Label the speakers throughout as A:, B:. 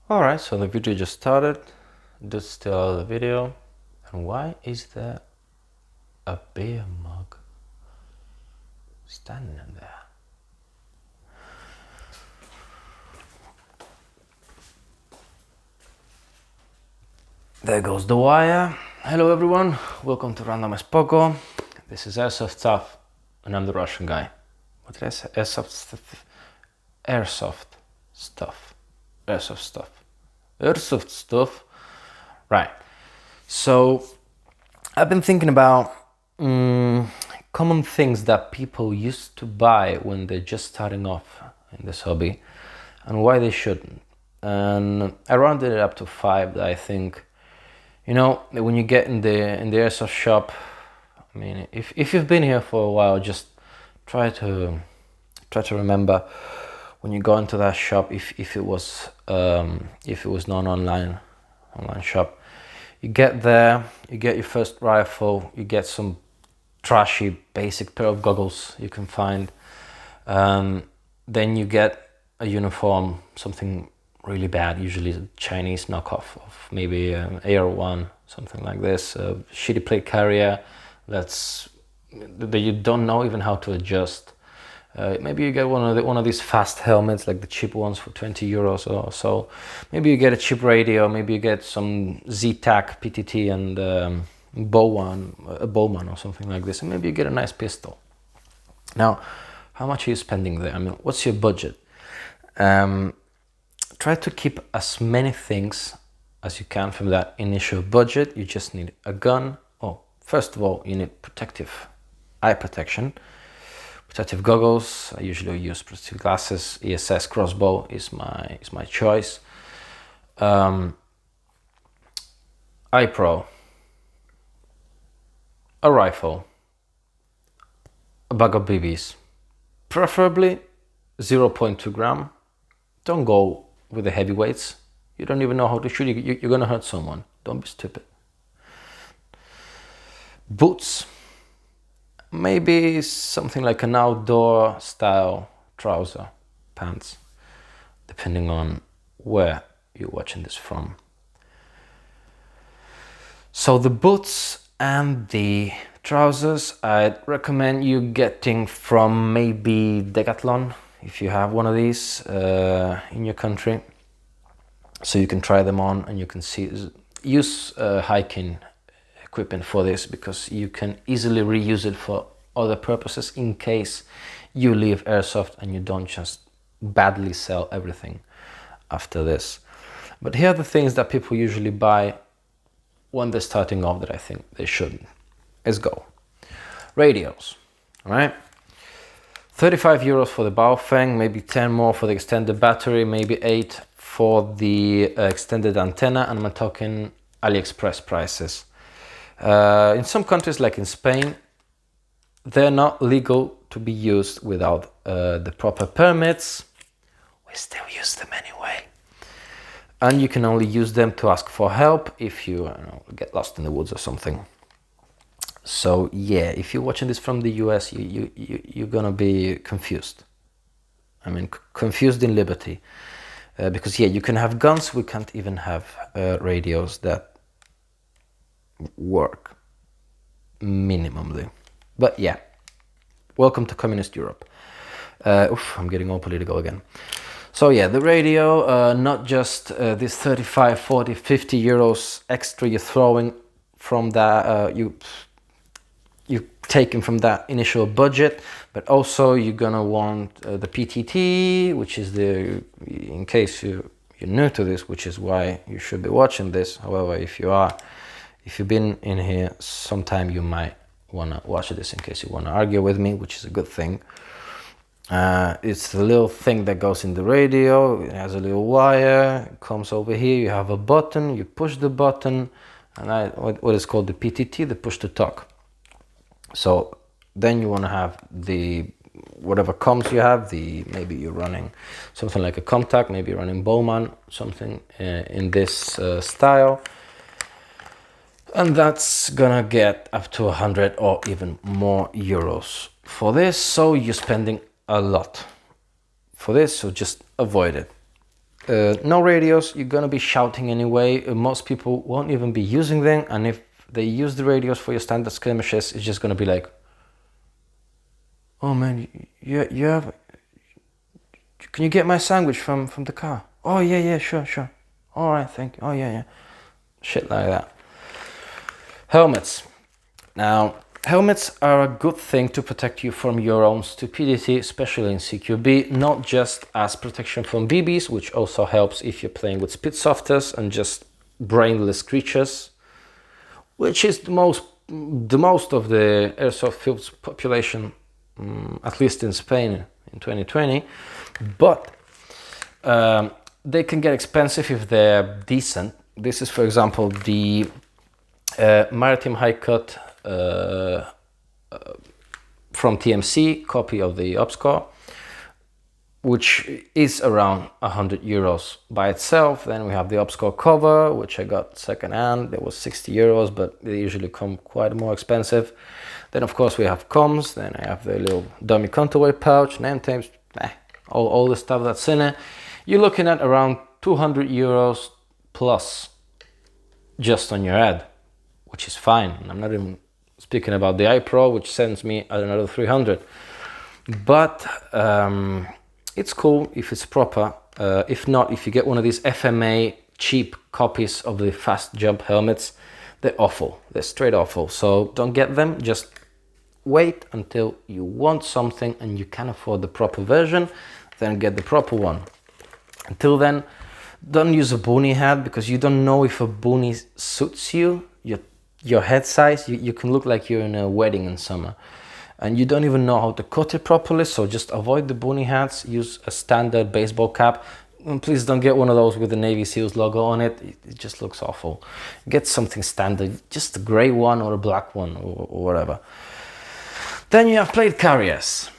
A: Alright, so the video just started. Just still the video. And why is there a beer mug standing there? There goes the wire. Hello everyone, welcome to Random as Poco. This is Airsoft Stuff, and I'm the Russian guy. What did I say? Airsoft Stuff. Airsoft Stuff. Airsoft Stuff. Airsoft Stuff. Right. So, I've been thinking about common things that people used to buy when they're just starting off in this hobby and why they shouldn't. And I rounded it up to 5 that I think, when you get in the airsoft shop, I mean, if you've been here for a while, just try to remember when you go into that shop, if it was non online shop, you get there, you get your first rifle, you get some trashy basic pair of goggles you can find, then you get a uniform, something really bad, usually a Chinese knockoff of maybe AR1, something like this, a shitty plate carrier that you don't know even how to adjust. Maybe you get one of these fast helmets, like the cheap ones for 20 euros or so. Maybe you get a cheap radio. Maybe you get some Z-Tac PTT and a Bowman or something like this. And maybe you get a nice pistol. Now, how much are you spending there? I mean, what's your budget? Try to keep as many things as you can from that initial budget. You just need a gun. Oh, first of all, you need protective eye protection. Protective goggles. I usually use protective glasses. ESS crossbow is my choice. iPro, a rifle, a bag of BBs, preferably 0.2 gram. Don't go with the heavyweights. You don't even know how to shoot. You're gonna hurt someone. Don't be stupid. Boots. Maybe something like an outdoor style trouser, pants, depending on where you're watching this from. So the boots and the trousers, I'd recommend you getting from maybe Decathlon, if you have one of these in your country. So you can try them on and you can use hiking equipment for this, because you can easily reuse it for other purposes in case you leave airsoft and you don't just badly sell everything after this. But here are the things that people usually buy when they're starting off that I think they shouldn't. Let's go. Radios, all right? 35 euros for the Baofeng, maybe 10 more for the extended battery, maybe 8 for the extended antenna, and I'm talking AliExpress prices. In some countries, like in Spain, they're not legal to be used without the proper permits. We still use them anyway. And you can only use them to ask for help if you get lost in the woods or something. So yeah, if you're watching this from the US, you're gonna be confused. I mean, confused in liberty. Because yeah, you can have guns, we can't even have radios that work minimally. But yeah, welcome to communist Europe. I'm getting all political again. So yeah, the radio, not just this 35, 40, 50 euros extra you're throwing from that, you taking from that initial budget, but also you're gonna want the PTT, which is in case you're new to this, which is why you should be watching this. However, if you've been in here sometime, you might wanna watch this in case you wanna argue with me, which is a good thing. It's the little thing that goes in the radio. It has a little wire. It comes over here. You have a button. You push the button, and what is called the PTT, the push to talk. So then you want to have whatever comms you have. Maybe you're running something like a Contact. Maybe you're running Bowman, something in this style. And that's gonna get up to 100 or even more euros for this. So you're spending a lot for this, so just avoid it. No radios, you're gonna be shouting anyway. Most people won't even be using them, and if they use the radios for your standard skirmishes, it's just gonna be like, oh man, you have, can you get my sandwich from the car? Oh yeah, sure. All right, thank you. Oh yeah. Shit like that. Helmets. Now, helmets are a good thing to protect you from your own stupidity, especially in CQB, not just as protection from BBs, which also helps if you're playing with speed softers and just brainless creatures, which is the most of the airsoft fields population, at least in Spain in 2020. But they can get expensive if they're decent. This is, for example, the Maritime High Cut from TMC, copy of the Upscore, which is around 100 euros by itself. Then we have the Upscore cover, which I got second hand. It was 60 euros, but they usually come quite more expensive. Then of course we have comms. Then I have the little dummy counterweight pouch, name tapes, all the stuff that's in it. You're looking at around 200 euros plus just on your head, which is fine. I'm not even speaking about the iPro, which sends me another 300. But it's cool if it's proper. If not, if you get one of these FMA cheap copies of the fast jump helmets, they're awful. They're straight awful. So don't get them. Just wait until you want something and you can afford the proper version, then get the proper one. Until then, don't use a boonie hat, because you don't know if a boonie suits you, your head size. You can look like you're in a wedding in summer, and you don't even know how to cut it properly. So just avoid the boonie hats. Use a standard baseball cap, and please don't get one of those with the Navy SEALs logo on it. It just looks awful. Get something standard, just a gray one or a black one or whatever. Then you have plate carriers.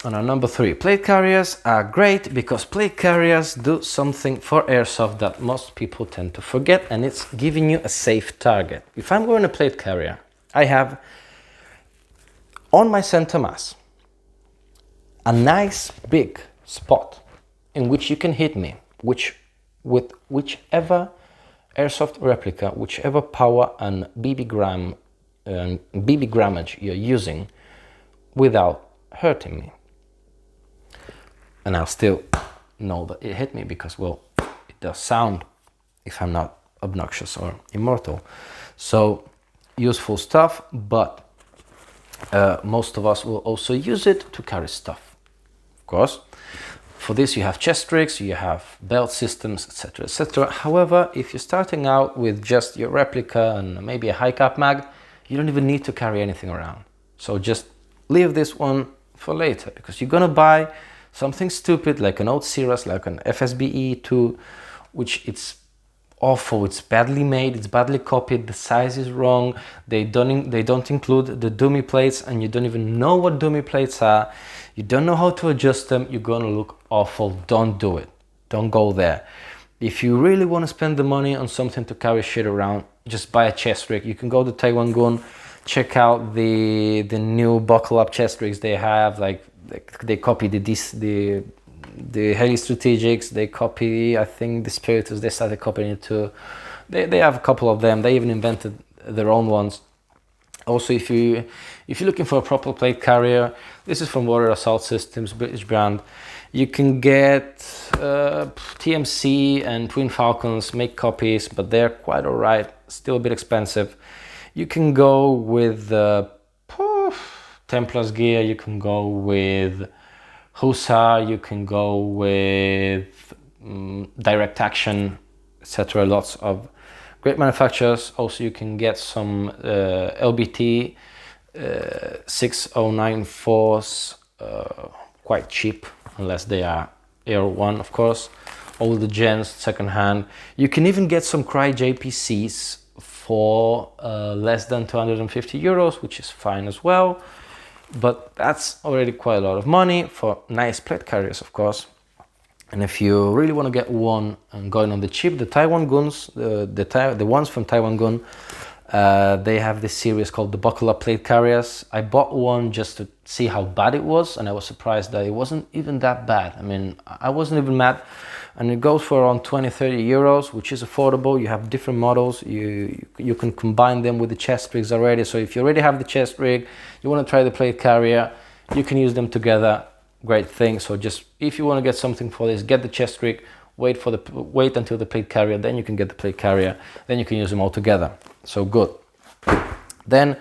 A: On our number 3, plate carriers are great because plate carriers do something for airsoft that most people tend to forget, and it's giving you a safe target. If I'm going to plate carrier, I have on my center mass a nice big spot in which you can hit me, with whichever airsoft replica, whichever power and BB grammage you're using, without hurting me. And I'll still know that it hit me because, well, it does sound if I'm not obnoxious or immortal. So useful stuff, but most of us will also use it to carry stuff, of course. For this you have chest rigs, you have belt systems, etc, etc. However, if you're starting out with just your replica and maybe a high cap mag, you don't even need to carry anything around. So just leave this one for later, because you're gonna buy something stupid like an old Cirrus, like an FSBE 2, which it's awful, it's badly made, it's badly copied, the size is wrong, they don't include the dummy plates, and you don't even know what dummy plates are, you don't know how to adjust them, you're gonna look awful. Don't do it, don't go there. If you really want to spend the money on something to carry shit around, just buy a chest rig. You can go to Taiwan Gun, check out the new buckle up chest rigs they have. Like they copy the Heli Strategics, they copy, I think, the Spiritus, they started copying it too. They have a couple of them, they even invented their own ones. Also, if you're looking for a proper plate carrier, this is from Warrior Assault Systems, British brand. You can get TMC and Twin Falcons, make copies, but they're quite alright, still a bit expensive. You can go with Templars gear, you can go with Hussar, you can go with Direct Action, etc. Lots of great manufacturers. Also, you can get some LBT 6094s quite cheap, unless they are Air 1, of course. All the gens, second hand. You can even get some Cry JPCs for less than 250 euros, which is fine as well. But that's already quite a lot of money for nice plate carriers, of course. And if you really want to get one and going on the cheap, the Taiwan Guns, the ones from Taiwan Gun, they have this series called the Buckle Up Plate Carriers. I bought one just to see how bad it was, and I was surprised that it wasn't even that bad. I mean, I wasn't even mad and it goes for around 20-30 euros, which is affordable. You have different models, you can combine them with the chest rigs already. So if you already have the chest rig, you want to try the plate carrier, you can use them together. Great thing. So just if you want to get something for this, get the chest rig, wait until the plate carrier, then you can get the plate carrier, then you can use them all together. So good. Then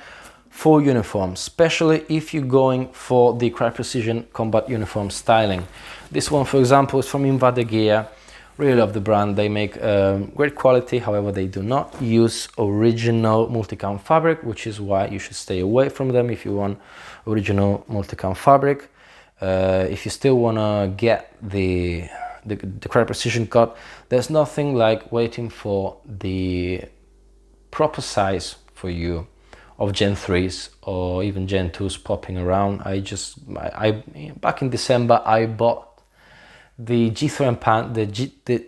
A: for uniforms, especially if you're going for the Cry Precision combat uniform styling. This one, for example, is from Invade Gear. Really love the brand. They make great quality. However, they do not use original multicam fabric, which is why you should stay away from them if you want original multicam fabric. If you still want to get the Cry Precision cut, there's nothing like waiting for the proper size for you of Gen 3s or even Gen 2s popping around. Back in December, I bought the G3 pant, the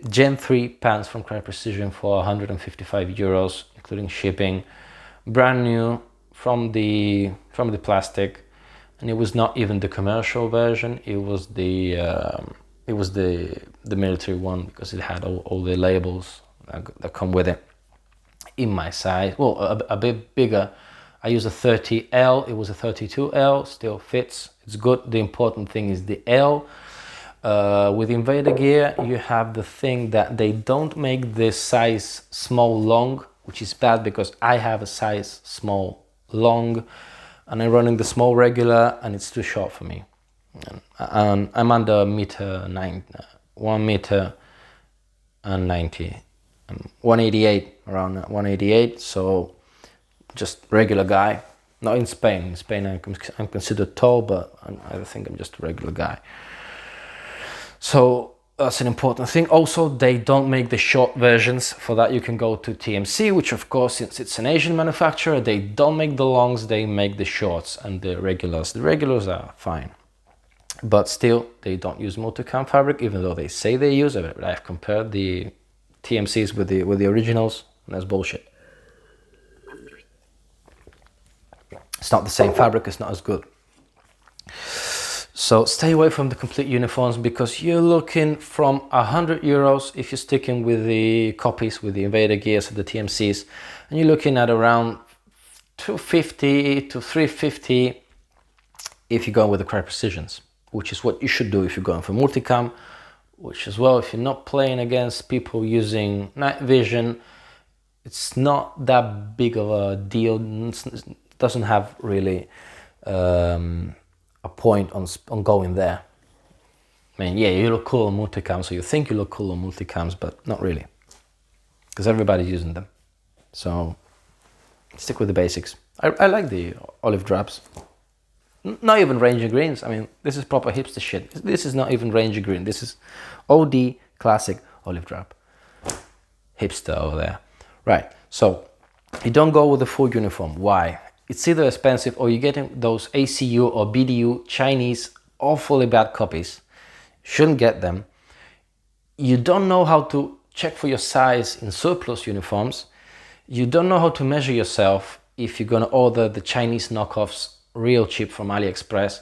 A: Gen 3 pants from Cry Precision for 155 euros, including shipping, brand new from the plastic, and it was not even the commercial version. It was the military one, because it had all the labels that come with it. In my size, well, a bit bigger. I use a 30L, it was a 32L, still fits, it's good. The important thing is the L. With Invader Gear, you have the thing that they don't make this size small long, which is bad because I have a size small long and I'm running the small regular and it's too short for me. And I'm under 1 meter and 90, 188, around 188, so just regular guy. Not in Spain. In Spain I'm considered tall, but I think I'm just a regular guy. So that's an important thing. Also, they don't make the short versions. For that you can go to TMC, which of course, since it's an Asian manufacturer, they don't make the longs, they make the shorts and the regulars. The regulars are fine, but still they don't use multicam fabric, even though they say they use it. I've compared the TMCs with the originals, and that's bullshit. It's not the same fabric, it's not as good. So stay away from the complete uniforms, because you're looking from 100 euros if you're sticking with the copies, with the Invader Gears and the TMCs, and you're looking at around 250 to 350 if you're going with the Cry Precisions, which is what you should do if you're going for multicam, which as well, if you're not playing against people using night vision, it's not that big of a deal. It doesn't have really a point on going there. I mean, yeah, you look cool on multicam, so you think you look cool on multicams, but not really, because everybody's using them. So stick with the basics. I like the olive drabs. Not even Ranger greens. I mean, this is proper hipster shit. This is not even Ranger green. This is OD classic olive drab. Hipster over there. Right, so you don't go with the full uniform. Why? It's either expensive, or you're getting those ACU or BDU Chinese awfully bad copies. Shouldn't get them. You don't know how to check for your size in surplus uniforms. You don't know how to measure yourself if you're gonna order the Chinese knockoffs real cheap from AliExpress.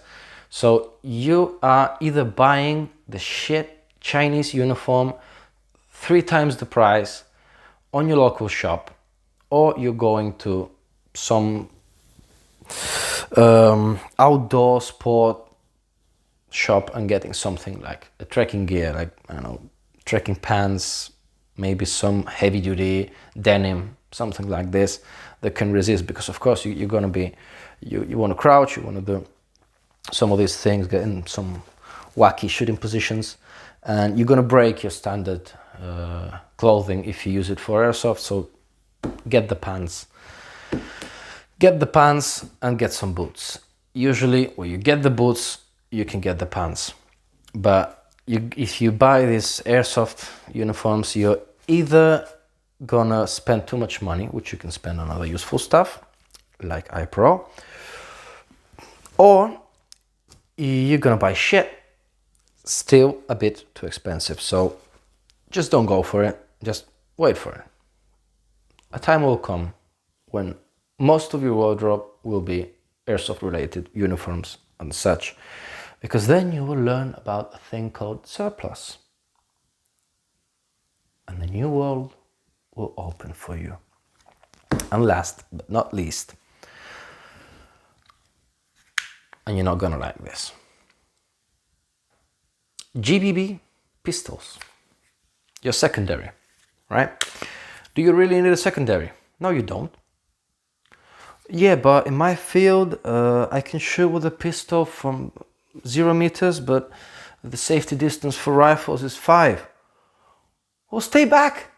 A: So you are either buying the shit Chinese uniform 3 times the price on your local shop, or you're going to some outdoor sport shop and getting something like a trekking gear, like, I don't know, trekking pants, maybe some heavy duty denim, something like this that can resist, because of course you're going to be, you want to crouch, you want to do some of these things, get in some wacky shooting positions, and you're going to break your standard clothing if you use it for airsoft. So get the pants. Get the pants and get some boots. Usually when you get the boots, you can get the pants. But if you buy these airsoft uniforms, you're either gonna spend too much money, which you can spend on other useful stuff, like iPro, or you're gonna buy shit, still a bit too expensive. So just don't go for it, just wait for it. A time will come when most of your wardrobe will be airsoft related uniforms and such, because then you will learn about a thing called surplus. world will open for you. And last but not least, and you're not gonna like this, GBB pistols. Your secondary, right? Do you really need a secondary? No, you don't. Yeah, but in my field, I can shoot with a pistol from 0 meters, but the safety distance for rifles is 5. Well, stay back.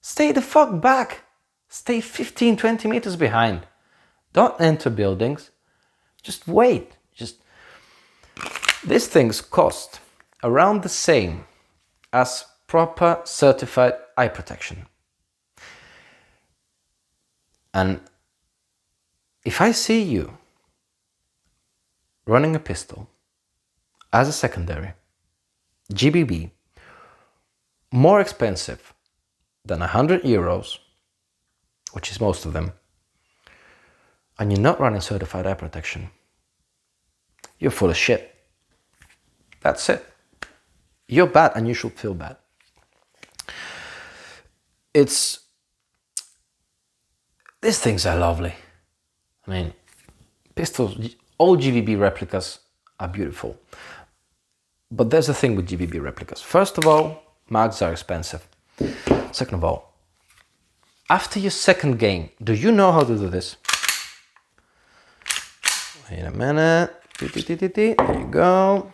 A: Stay the fuck back. Stay 15, 20 meters behind. Don't enter buildings. Just wait. These things cost around the same as proper certified eye protection. And if I see you running a pistol as a secondary, GBB, more expensive than €100, which is most of them, and you're not running certified eye protection, you're full of shit. That's it. You're bad and you should feel bad. These things are lovely. I mean, pistols, all GBB replicas are beautiful. But there's a thing with GBB replicas. First of all, mags are expensive. Second of all, after your second game, do you know how to do this? Wait a minute. There you go.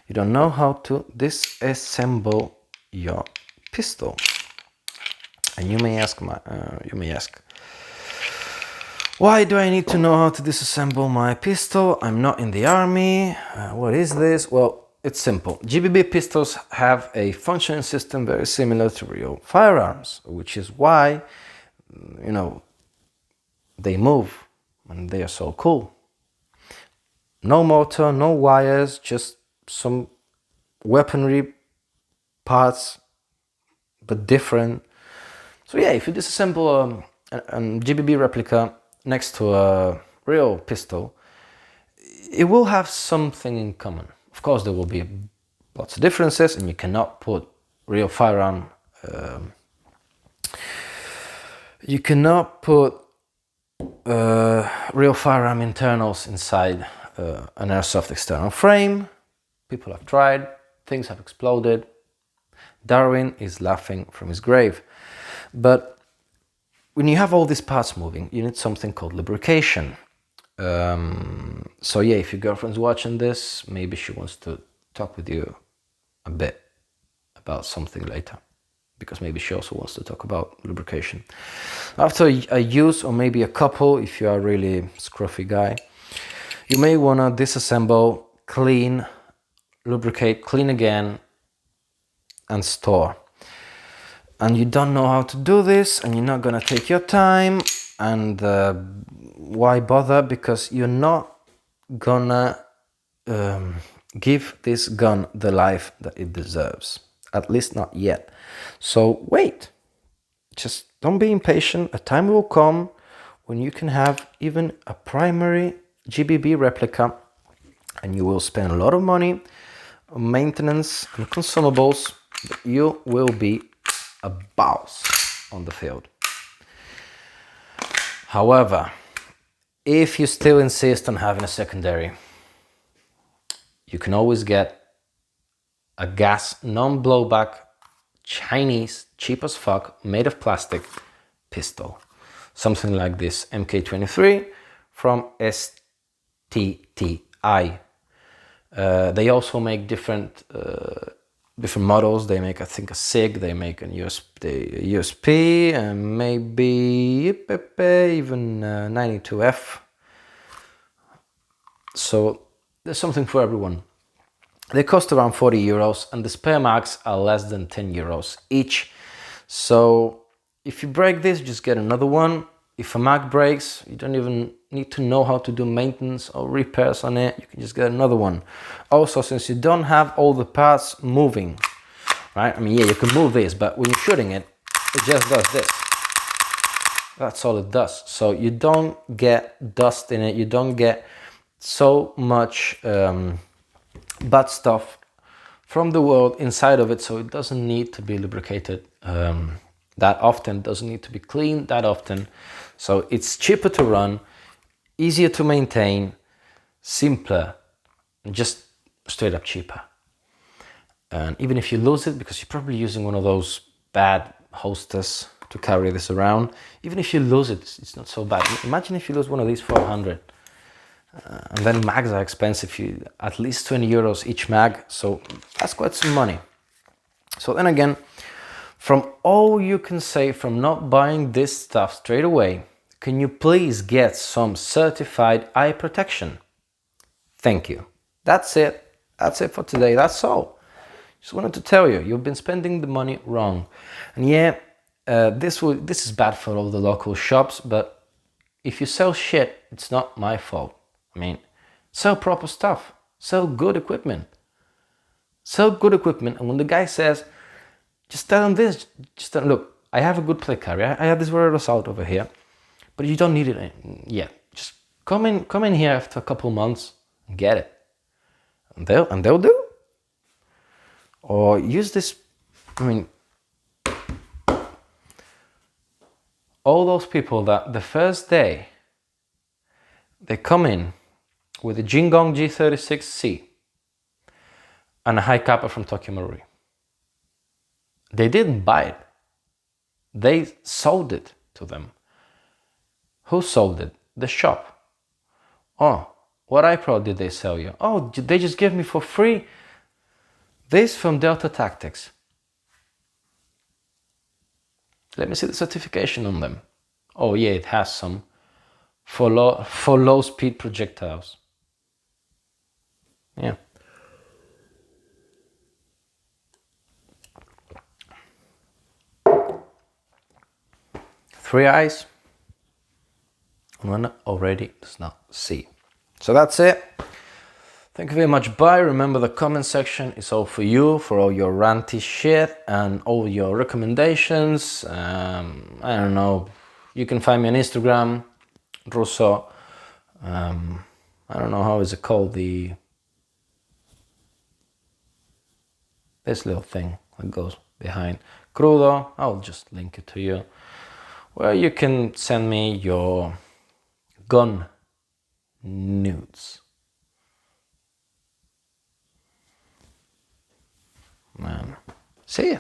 A: You don't know how to disassemble your pistol. And you may ask, why do I need to know how to disassemble my pistol? I'm not in the army. What is this? Well, it's simple. GBB pistols have a functioning system very similar to real firearms, which is why, they move and they are so cool. No motor, no wires, just some weaponry parts, but different. So yeah, if you disassemble a GBB replica next to a real pistol, it will have something in common. Of course, there will be lots of differences, and you cannot put real firearm. You cannot put real firearm internals inside an airsoft external frame. People have tried, things have exploded. Darwin is laughing from his grave. But when you have all these parts moving, you need something called lubrication. So yeah, if your girlfriend's watching this, maybe she wants to talk with you a bit about something later, because maybe she also wants to talk about lubrication. After a use, or maybe a couple, if you are a really scruffy guy, you may want to disassemble, clean, lubricate, clean again, and store. And you don't know how to do this, and you're not gonna take your time, and why bother? Because you're not gonna give this gun the life that it deserves, at least not yet. So wait, just don't be impatient. A time will come when you can have even a primary GBB replica, and you will spend a lot of money on maintenance and consumables, but you will be a boss on the field. However, if you still insist on having a secondary, you can always get a gas non-blowback Chinese, cheap as fuck, made of plastic pistol. Something like this MK23 from STTI. They also make different models. They make, I think, a SIG, they make a USP, and maybe even 92F. So there's something for everyone. They cost around €40, and the spare mags are less than €10 each. So if you break this, just get another one. If a mag breaks, you don't even need to know how to do maintenance or repairs on it. You can just get another one. Also, since you don't have all the parts moving, right? I mean, yeah, you can move this, but when you're shooting it, it just does this. That's all it does. So you don't get dust in it. You don't get so much bad stuff from the world inside of it, so it doesn't need to be lubricated that often, doesn't need to be cleaned that often. So it's cheaper to run, easier to maintain, simpler, and just straight up cheaper. And even if you lose it, because you're probably using one of those bad holsters to carry this around, even if you lose it, it's not so bad. Imagine if you lose one of these 400. And then mags are expensive, at least 20 euros each mag, so that's quite some money. So then again, from all you can say from not buying this stuff straight away, can you please get some certified eye protection? Thank you. That's it. That's it for today. That's all. Just wanted to tell you, you've been spending the money wrong. And yeah, this is bad for all the local shops, but if you sell shit, it's not my fault. I mean, sell proper stuff, sell good equipment. Sell good equipment, and when the guy says, just tell him this, just tell him, look, I have a good plate carrier, I have this rare assault over here, but you don't need it yet. Just come in here after a couple months and get it. And they'll do. Or use this, I mean, all those people that the first day, they come in with a Jingong G36C and a high kappa from Tokyo Marui. They didn't buy it. They sold it to them. Who sold it? The shop. Oh, what iPro did they sell you? Oh, they just gave me for free this from Delta Tactics. Let me see the certification on them. Oh yeah, it has some for low speed projectiles. Yeah. Three eyes, one already does not see. So that's it. Thank you very much. Bye. Remember, the comment section is all for you, for all your ranty shit and all your recommendations. I don't know. You can find me on Instagram, Russo. I don't know, how is it called? This little thing that goes behind Crudo. I'll just link it to you, where you can send me your gun nudes. Man, see ya.